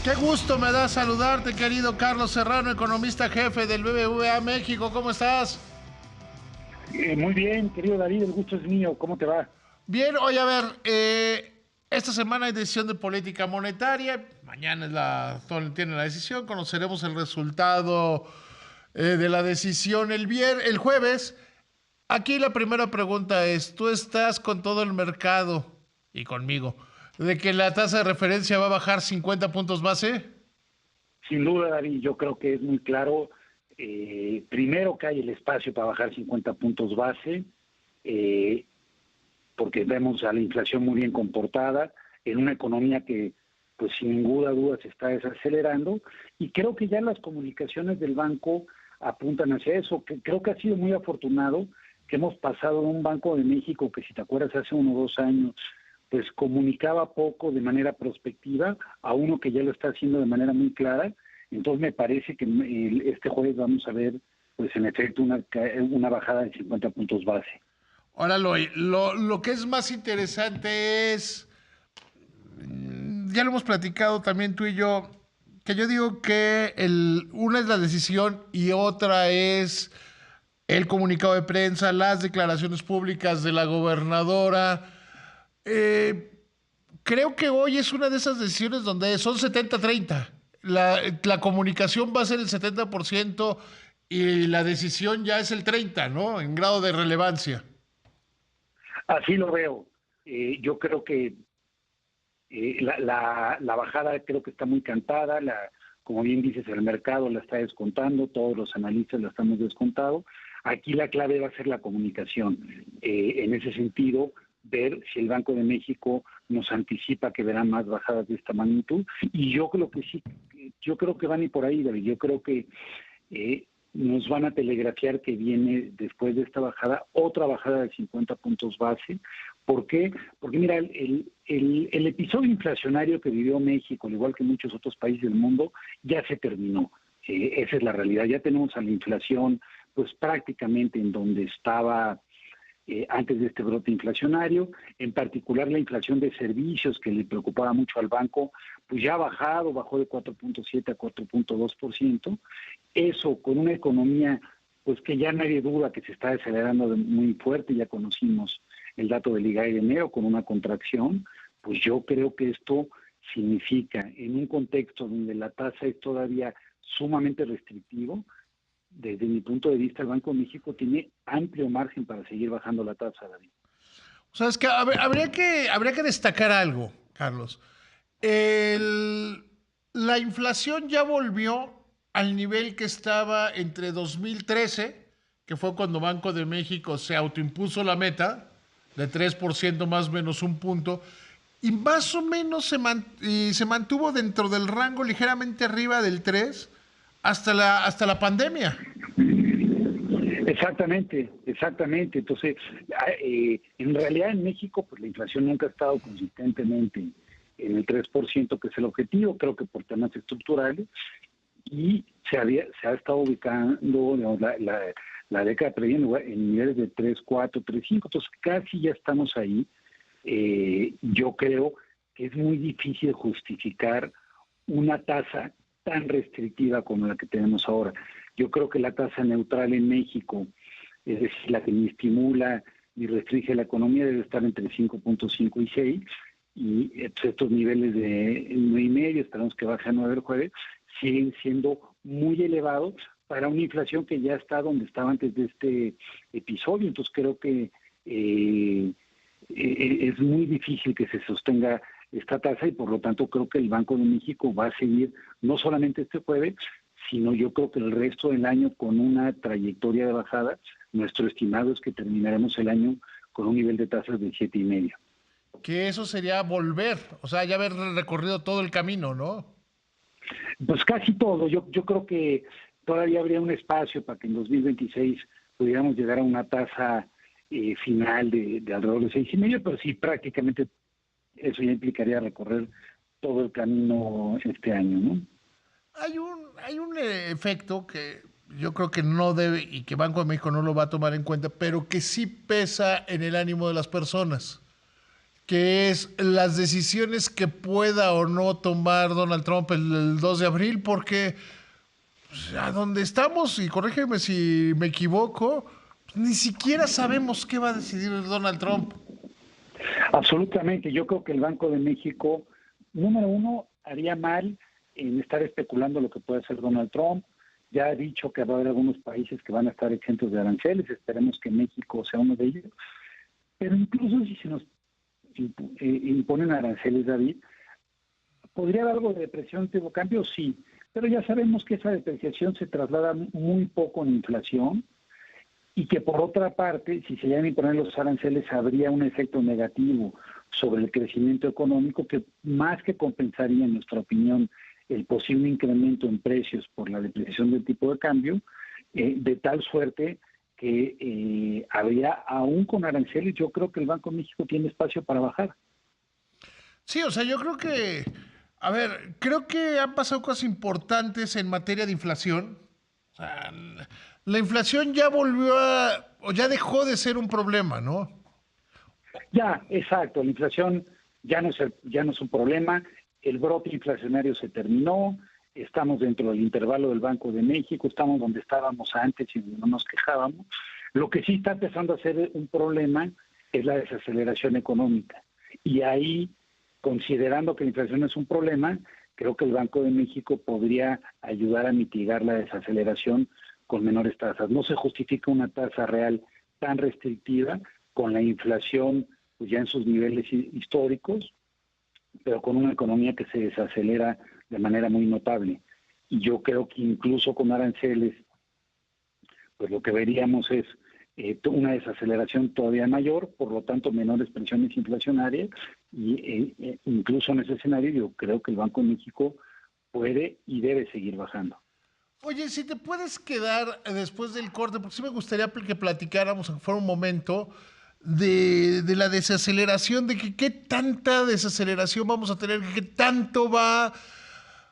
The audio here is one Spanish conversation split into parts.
Qué gusto me da saludarte, querido Carlos Serrano, economista jefe del BBVA México. ¿Cómo estás? Muy bien, querido David, el gusto es mío. ¿Cómo te va? Bien, oye, a ver, esta semana hay decisión de política monetaria. Mañana tiene la decisión. Conoceremos el resultado de la decisión el jueves. Aquí la primera pregunta es, ¿tú estás con todo el mercado y conmigo de que la tasa de referencia va a bajar 50 puntos base? Sin duda, David, yo creo que es muy claro. Primero que hay el espacio para bajar 50 puntos base, eh, porque vemos a la inflación muy bien comportada en una economía que, pues sin ninguna duda, se está desacelerando. Y creo que ya las comunicaciones del banco apuntan hacia eso. Que creo que ha sido muy afortunado que hemos pasado de un Banco de México que, si te acuerdas, hace 1 o 2 años, pues comunicaba poco de manera prospectiva a uno que ya lo está haciendo de manera muy clara. Entonces me parece que este jueves vamos a ver, pues en efecto, una bajada de 50 puntos base. Ahora, lo que es más interesante es, ya lo hemos platicado también tú y yo, que yo digo que una es la decisión y otra es el comunicado de prensa, las declaraciones públicas de la gobernadora. Eh, Creo que hoy es una de esas decisiones donde son 70-30. La comunicación va a ser el 70% y la decisión ya es el 30%, ¿no? En grado de relevancia. Así lo veo. Yo creo que la bajada creo que está muy cantada. Como bien dices, el mercado la está descontando, todos los analistas la estamos descontando. Aquí la clave va a ser la comunicación. En ese sentido, ver si el Banco de México nos anticipa que verán más bajadas de esta magnitud. Y yo creo que sí, yo creo que van a ir por ahí, David. Yo creo que nos van a telegrafiar que viene después de esta bajada otra bajada de 50 puntos base. ¿Por qué? Porque mira, el episodio inflacionario que vivió México, al igual que muchos otros países del mundo, ya se terminó. Esa es la realidad. Ya tenemos a la inflación pues prácticamente en donde estaba antes de este brote inflacionario, en particular la inflación de servicios que le preocupaba mucho al banco, pues ya ha bajado, bajó de 4.7 a 4.2%. Eso con una economía pues que ya nadie duda que se está acelerando muy fuerte, ya conocimos el dato del IGAE de enero con una contracción, pues yo creo que esto significa, en un contexto donde la tasa es todavía sumamente restrictivo, desde mi punto de vista, el Banco de México tiene amplio margen para seguir bajando la tasa, David. O sea, es que habría que destacar algo, Carlos. El- la inflación ya volvió al nivel que estaba entre 2013, que fue cuando Banco de México se autoimpuso la meta de 3% más o menos un punto, y más o menos y se mantuvo dentro del rango ligeramente arriba del 3 hasta la pandemia. Exactamente, exactamente. Entonces, en realidad en México, pues la inflación nunca ha estado consistentemente en el 3%, que es el objetivo, creo que por temas estructurales, y se ha estado ubicando, digamos, la década previa en niveles de 3.4, 3.5, entonces casi ya estamos ahí. Yo creo que es muy difícil justificar una tasa tan restrictiva como la que tenemos ahora. Yo creo que la tasa neutral en México, es decir, la que ni estimula ni restringe la economía, debe estar entre 5.5 y 6, y pues, estos niveles de 9.5, esperamos que baje a 9 el jueves, siguen siendo muy elevados para una inflación que ya está donde estaba antes de este episodio. Entonces creo que es muy difícil que se sostenga esta tasa, y por lo tanto creo que el Banco de México va a seguir no solamente este jueves, sino yo creo que el resto del año con una trayectoria de bajada. Nuestro estimado es que terminaremos el año con un nivel de tasas de 7.5. Que eso sería volver, o sea, ya haber recorrido todo el camino, ¿no? Pues casi todo. Yo creo que todavía habría un espacio para que en 2026 pudiéramos llegar a una tasa final de alrededor de 6.5, pero sí, prácticamente eso ya implicaría recorrer todo el camino este año, ¿no? Hay un efecto que yo creo que no debe y que Banco de México no lo va a tomar en cuenta, pero que sí pesa en el ánimo de las personas. que es las decisiones que pueda o no tomar Donald Trump el 2 de abril, porque pues, a donde estamos, y corrígeme si me equivoco, pues, ni siquiera sabemos qué va a decidir Donald Trump. Absolutamente. Yo creo que el Banco de México, número uno, haría mal en estar especulando lo que puede hacer Donald Trump. Ya ha dicho que va a haber algunos países que van a estar exentos de aranceles. Esperemos que México sea uno de ellos. Pero incluso si se nos imponen aranceles, David, ¿podría haber algo de depresión tipo cambio? Sí. Pero ya sabemos que esa depreciación se traslada muy poco en inflación y que por otra parte, si se llegan a imponer los aranceles, habría un efecto negativo sobre el crecimiento económico que más que compensaría, en nuestra opinión, el posible incremento en precios por la depreciación del tipo de cambio, de tal suerte que habría, aún con aranceles, yo creo que el Banco de México tiene espacio para bajar. Sí, o sea, yo creo que, a ver, creo que han pasado cosas importantes en materia de inflación. O sea, la inflación ya volvió a, o ya dejó de ser un problema, ¿no? Ya, exacto, la inflación ya no es un problema, el brote inflacionario se terminó, estamos dentro del intervalo del Banco de México, estamos donde estábamos antes y no nos quejábamos. Lo que sí está empezando a ser un problema es la desaceleración económica. Y ahí, considerando que la inflación es un problema, creo que el Banco de México podría ayudar a mitigar la desaceleración con menores tasas. No se justifica una tasa real tan restrictiva con la inflación pues ya en sus niveles históricos, pero con una economía que se desacelera de manera muy notable. Y yo creo que incluso con aranceles, pues lo que veríamos es una desaceleración todavía mayor, por lo tanto menores presiones inflacionarias, y incluso en ese escenario yo creo que el Banco de México puede y debe seguir bajando. Oye, si te puedes quedar después del corte, porque sí me gustaría que platicáramos, aunque fuera un momento, de la desaceleración, de que qué tanta desaceleración vamos a tener, qué tanto va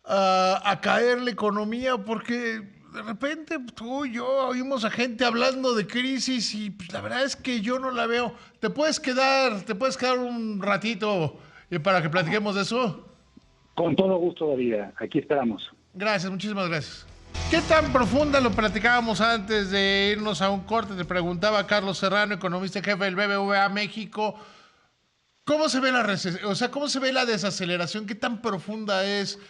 a caer la economía, porque de repente tú y yo oímos a gente hablando de crisis y pues, la verdad es que yo no la veo. Te puedes quedar un ratito para que platiquemos de eso? Con todo gusto, David, aquí esperamos. Gracias, muchísimas gracias. ¿Qué tan profunda lo platicábamos antes de irnos a un corte? Te preguntaba Carlos Serrano, economista jefe del BBVA México. ¿Cómo se ve o sea, cómo se ve la desaceleración? ¿Qué tan profunda es?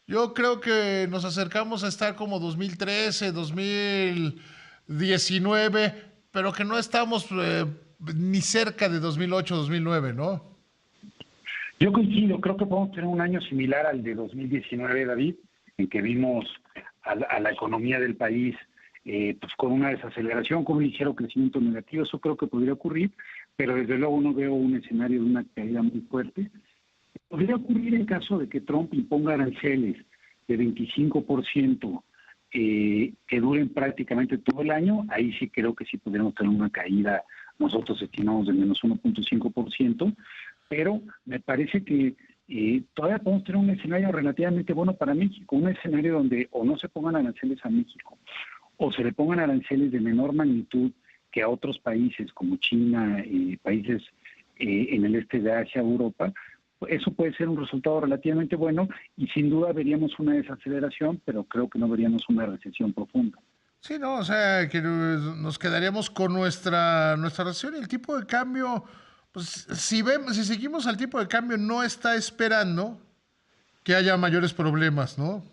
Yo creo que nos acercamos a estar como 2013, 2019, pero que no estamos ni cerca de 2008, 2009, ¿no? Yo coincido, creo que podemos tener un año similar al de 2019, David, en que vimos a la economía del país pues con una desaceleración, con un ligero crecimiento negativo. Eso creo que podría ocurrir, pero desde luego no veo un escenario de una caída muy fuerte. Podría ocurrir en caso de que Trump imponga aranceles de 25% que duren prácticamente todo el año. Ahí sí creo que sí podríamos tener una caída, nosotros estimamos de menos 1.5%, pero me parece que todavía podemos tener un escenario relativamente bueno para México, un escenario donde o no se pongan aranceles a México o se le pongan aranceles de menor magnitud que a otros países como China, países en el este de Asia, Europa. Eso puede ser un resultado relativamente bueno y sin duda veríamos una desaceleración, pero creo que no veríamos una recesión profunda. Sí, no, o sea, que nos quedaríamos con nuestra relación y el tipo de cambio, pues si seguimos al tipo de cambio, no está esperando que haya mayores problemas, ¿no?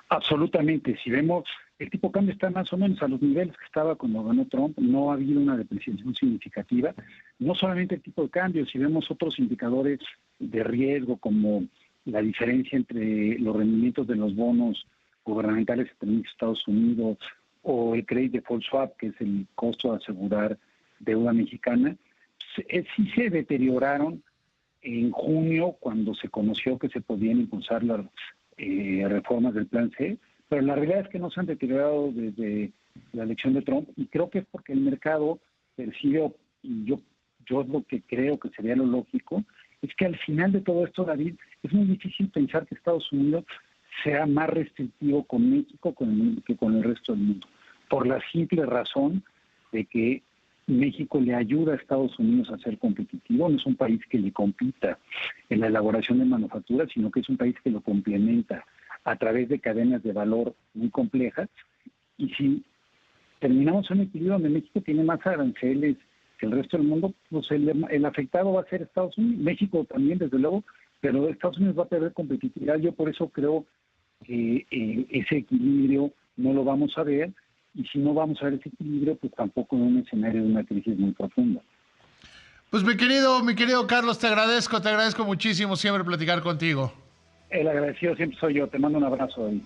Absolutamente. Si vemos, el tipo de cambio está más o menos a los niveles que estaba cuando ganó Trump. No ha habido una depreciación significativa. No solamente el tipo de cambio, si vemos otros indicadores de riesgo como la diferencia entre los rendimientos de los bonos gubernamentales que tenemos en Estados Unidos o el credit default swap, que es el costo de asegurar deuda mexicana, sí se deterioraron en junio cuando se conoció que se podían impulsar las reformas del Plan C, pero la realidad es que no se han deteriorado desde la elección de Trump y creo que es porque el mercado percibe, y yo lo que creo que sería lo lógico, es que al final de todo esto, David, es muy difícil pensar que Estados Unidos sea más restrictivo con México que con el resto del mundo, por la simple razón de que México le ayuda a Estados Unidos a ser competitivo, no es un país que le compita en la elaboración de manufactura, sino que es un país que lo complementa a través de cadenas de valor muy complejas. Y si terminamos un equilibrio donde México tiene más aranceles que el resto del mundo, pues el afectado va a ser Estados Unidos, México también, desde luego, pero Estados Unidos va a perder competitividad. Yo por eso creo que ese equilibrio no lo vamos a ver, y si no vamos a ver ese equilibrio, pues tampoco en un escenario de una crisis muy profunda. Pues mi querido Carlos, te agradezco muchísimo siempre platicar contigo. El agradecido siempre soy yo. Te mando un abrazo ahí.